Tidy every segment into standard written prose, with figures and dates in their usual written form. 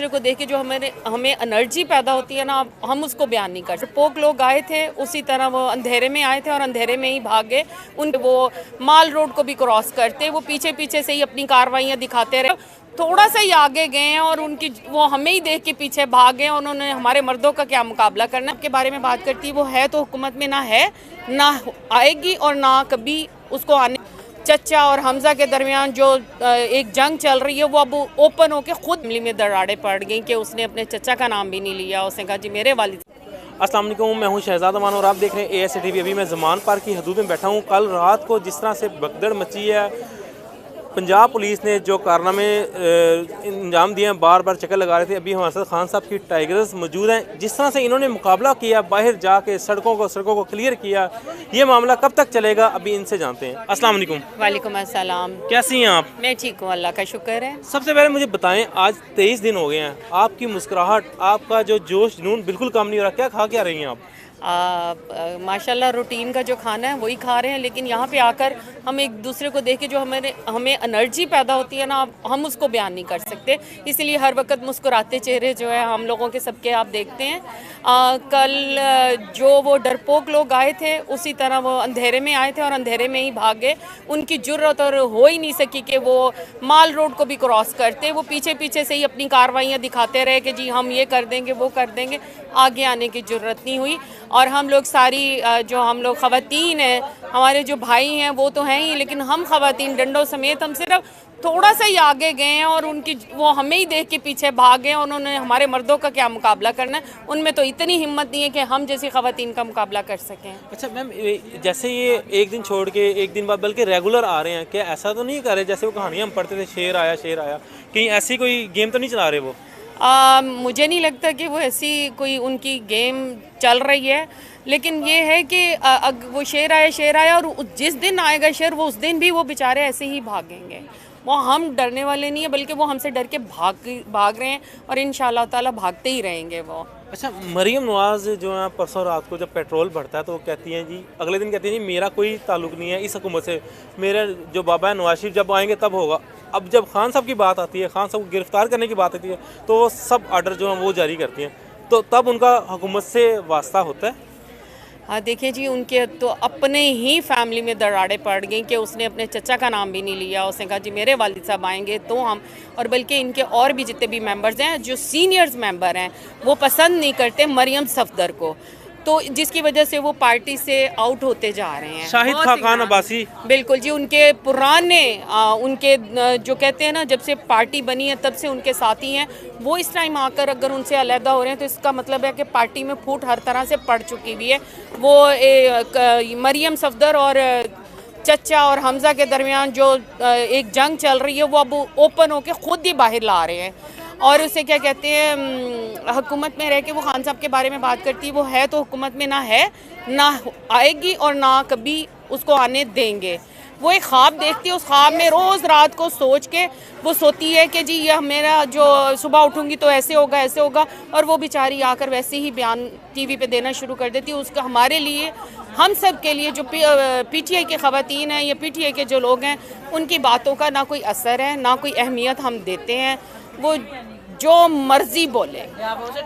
को देख के जो हमें एनर्जी पैदा होती है ना, हम उसको बयान नहीं कर सकते। पोक लोग आए थे, उसी तरह वो अंधेरे में आए थे और अंधेरे में ही भाग गए। वो माल रोड को भी क्रॉस करते, वो पीछे पीछे से ही अपनी कार्रवाइयाँ दिखाते रहे। थोड़ा सा ही आगे गए हैं और वो हमें ही देख के पीछे भाग गए। उन्होंने हमारे मर्दों का क्या मुकाबला करना के बारे में बात करती, वो है तो हुकूमत में ना है, ना आएगी और ना कभी उसको आने। चचा और हमजा के दरमियान जो एक जंग चल रही है, वो अब ओपन होके खुद फैमिली में दरारें पड़ गई कि उसने अपने चचा का नाम भी नहीं लिया। उसने कहा जी मेरे वालिद। अस्सलाम वालेकुम, मैं हूं शहजाद अमान और आप देख रहे हैं ASA TV। अभी मैं ज़मान पार्क की हदूद में बैठा हूं। कल रात को जिस तरह से भगदड़ मची है, पंजाब पुलिस ने जो कारनामे अंजाम दिए हैं, बार बार चक्कर लगा रहे थे। अभी हमारे साथ खान साहब की टाइगर्स मौजूद हैं। जिस तरह से इन्होंने मुकाबला किया, बाहर जाके सड़कों को क्लियर किया, ये मामला कब तक चलेगा अभी इनसे जानते हैं। अस्सलाम वालेकुम। वालेकुम अस्सलाम। कैसी हैं आप? मैं ठीक हूँ, अल्लाह का शुक्र है। सबसे पहले मुझे बताएं, आज 23 दिन हो गए हैं, आपकी मुस्कुराहट, आपका जो जोश जुनून बिल्कुल कम नहीं हो रहा। क्या खा क्या रही हैं आप? माशाल्लाह रूटीन का जो खाना है वही खा रहे हैं, लेकिन यहाँ पे आकर हम एक दूसरे को देख के जो हमें एनर्जी पैदा होती है ना, हम उसको बयान नहीं कर सकते। इसलिए हर वक्त मुस्कुराते चेहरे जो है हम लोगों के सबके आप देखते हैं। कल जो वो डरपोक लोग आए थे, उसी तरह वो अंधेरे में आए थे और अंधेरे में ही भाग गए। उनकी जुर्रत और हो ही नहीं सकी कि वो माल रोड को भी क्रॉस करते, वो पीछे पीछे से ही अपनी कार्रवाइयाँ दिखाते रहे कि जी हम ये कर देंगे वो कर देंगे। आगे आने की ज़रूरत नहीं हुई। और हम लोग सारी जो हम लोग ख़वातीन हैं, हमारे जो भाई हैं वो तो हैं ही, लेकिन हम ख़वातीन डंडों समेत हम सिर्फ थोड़ा सा ही आगे गए हैं और वो हमें ही देख के पीछे भाग गए। उन्होंने हमारे मर्दों का क्या मुकाबला करना है, उनमें तो इतनी हिम्मत नहीं है कि हम जैसी ख़वातीन का मुकाबला कर सकें। अच्छा मैम, जैसे ये एक दिन छोड़ के एक दिन बाद बल्कि रेगुलर आ रहे हैं, क्या ऐसा तो नहीं कर रहे जैसे वो कहानियाँ हम पढ़ते थे, शेर आया कहीं ऐसी कोई गेम तो नहीं चला रहे वो? मुझे नहीं लगता कि वो ऐसी कोई उनकी गेम चल रही है, लेकिन ये है कि वो शेर आया और जिस दिन आएगा शेर, वो उस दिन भी वो बेचारे ऐसे ही भागेंगे। वो हम डरने वाले नहीं है, बल्कि वो हमसे डर के भाग रहे हैं और इंशाअल्लाह ताला भागते ही रहेंगे वो। अच्छा, मरियम नवाज़ जो है परसों रात को जब पेट्रोल भरता है तो वो कहती हैं जी, अगले दिन कहती हैं जी मेरा कोई ताल्लुक़ नहीं है इस हुकूमत से, मेरे जो बाबा है नवाज शरीफ जब आएंगे तब होगा। अब जब खान साहब की बात आती है, खान साहब को गिरफ़्तार करने की बात आती है, तो वो सब आर्डर जो हैं वो जारी करती हैं, तो तब उनका हुकूमत से वास्ता होता है। हाँ देखिए जी, उनके तो अपने ही फैमिली में दरारें पड़ गई कि उसने अपने चचा का नाम भी नहीं लिया। उसने कहा जी मेरे वालिद साहब आएंगे तो हम, और बल्कि इनके और भी जितने भी मेंबर्स हैं, जो सीनियर्स मेंबर हैं, वो पसंद नहीं करते मरियम सफदर को, तो जिसकी वजह से वो पार्टी से आउट होते जा रहे हैं। शाहिद खान अब्बासी, बिल्कुल जी, उनके पुराने उनके जो कहते हैं ना, जब से पार्टी बनी है तब से उनके साथी हैं। वो इस टाइम आकर अगर उनसे अलहदा हो रहे हैं तो इसका मतलब है कि पार्टी में फूट हर तरह से पड़ चुकी हुई है। वो मरियम सफदर और चचा और हमजा के दरमियान जो एक जंग चल रही है, वो अब ओपन होके खुद ही बाहर ला रहे हैं। और उसे क्या कहते हैं, हुकूमत में रह के वो खान साहब के बारे में बात करती है, वो है तो हुकूमत में ना है, ना आएगी और ना कभी उसको आने देंगे। वो एक ख्वाब देखती है, उस ख्वाब में रोज़ रात को सोच के वो सोती है कि जी यह मेरा जो सुबह उठूँगी तो ऐसे होगा, और वो बेचारी आकर वैसे ही बयान TV पे देना शुरू कर देती है। उसका हमारे लिए, हम सब के लिए, जो PTI के ख़वातीन हैं या PTI के जो लोग हैं, उनकी बातों का ना कोई असर है, ना कोई अहमियत हम देते हैं। वो जो मर्जी बोले।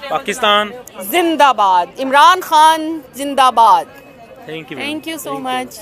पाकिस्तान जिंदाबाद, इमरान खान जिंदाबाद। Thank you so much.